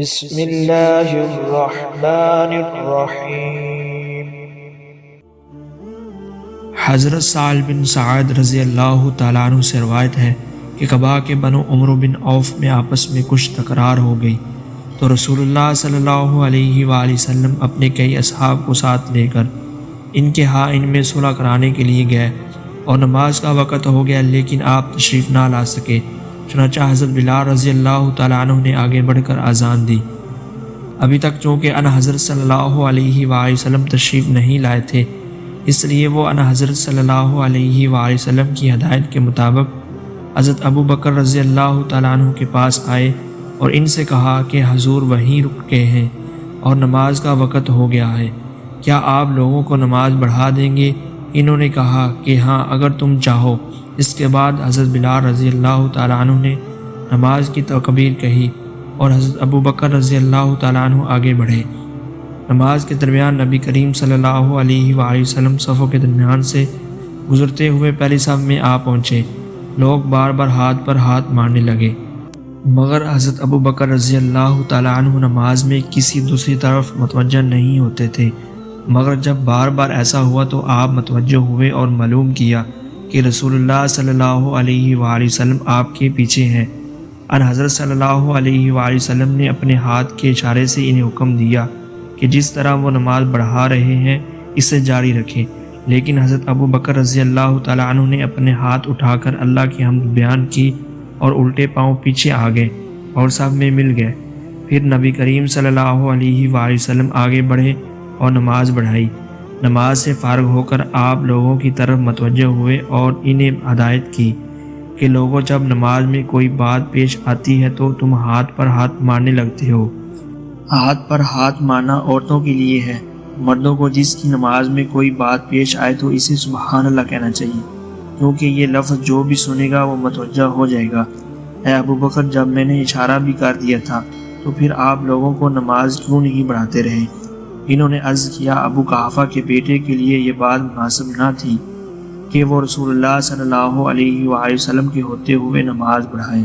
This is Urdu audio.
بسم اللہ الرحمن الرحیم۔ حضرت سعد بن سعد رضی اللہ تعالیٰ عنہ سے روایت ہے کہ قبا کے بنو عمرو بن عوف میں آپس میں کچھ تکرار ہو گئی تو رسول اللہ صلی اللہ علیہ وآلہ وسلم اپنے کئی اصحاب کو ساتھ لے کر ان کے ہاں ان میں صلح کرانے کے لیے گئے اور نماز کا وقت ہو گیا لیکن آپ تشریف نہ لا سکے۔ چنانچہ حضرت بلال رضی اللہ تعالیٰ عنہ نے آگے بڑھ کر اذان دی۔ ابھی تک چونکہ ان حضرت صلی اللہ علیہ وآلہ وسلم تشریف نہیں لائے تھے، اس لیے وہ ان حضرت صلی اللہ علیہ وآلہ وسلم کی ہدایت کے مطابق حضرت ابو بکر رضی اللہ تعالیٰ عنہ کے پاس آئے اور ان سے کہا کہ حضور وہیں رک گئے ہیں اور نماز کا وقت ہو گیا ہے، کیا آپ لوگوں کو نماز بڑھا دیں گے؟ انہوں نے کہا کہ ہاں اگر تم چاہو۔ اس کے بعد حضرت بلال رضی اللہ تعالیٰ عنہ نے نماز کی تکبیر کہی اور حضرت ابو بکر رضی اللہ تعالیٰ عنہ آگے بڑھے۔ نماز کے درمیان نبی کریم صلی اللہ علیہ وآلہ وسلم صفوں کے درمیان سے گزرتے ہوئے پہلی صف میں آ پہنچے۔ لوگ بار بار ہاتھ پر ہاتھ مارنے لگے مگر حضرت ابو بکر رضی اللہ تعالیٰ عنہ نماز میں کسی دوسری طرف متوجہ نہیں ہوتے تھے، مگر جب بار بار ایسا ہوا تو آپ متوجہ ہوئے اور معلوم کیا کہ رسول اللہ صلی اللہ علیہ وآلہ وسلم آپ کے پیچھے ہیں۔ ان حضرت صلی اللہ علیہ وآلہ وسلم نے اپنے ہاتھ کے اشارے سے انہیں حکم دیا کہ جس طرح وہ نماز بڑھا رہے ہیں اسے جاری رکھیں، لیکن حضرت ابو بکر رضی اللہ تعالیٰ عنہ نے اپنے ہاتھ اٹھا کر اللہ کی حمد بیان کی اور الٹے پاؤں پیچھے آ گئے اور سب میں مل گئے۔ پھر نبی کریم صلی اللہ علیہ وآلہ وسلم آگے بڑھے اور نماز بڑھائی۔ نماز سے فارغ ہو کر آپ لوگوں کی طرف متوجہ ہوئے اور انہیں ہدایت کی کہ لوگوں جب نماز میں کوئی بات پیش آتی ہے تو تم ہاتھ پر ہاتھ مارنے لگتے ہو۔ ہاتھ پر ہاتھ مارنا عورتوں کے لیے ہے، مردوں کو جس کی نماز میں کوئی بات پیش آئے تو اسے سبحان اللہ کہنا چاہیے، کیونکہ یہ لفظ جو بھی سنے گا وہ متوجہ ہو جائے گا۔ اے ابو بکر، جب میں نے اشارہ بھی کر دیا تھا تو پھر آپ لوگوں کو نماز کیوں نہیں بڑھاتے رہے؟ انہوں نے عرض کیا ابو قحافہ کے بیٹے کے لیے یہ بات مناسب نہ تھی کہ وہ رسول اللہ صلی اللہ علیہ وآلہ وسلم کے ہوتے ہوئے نماز بڑھائیں۔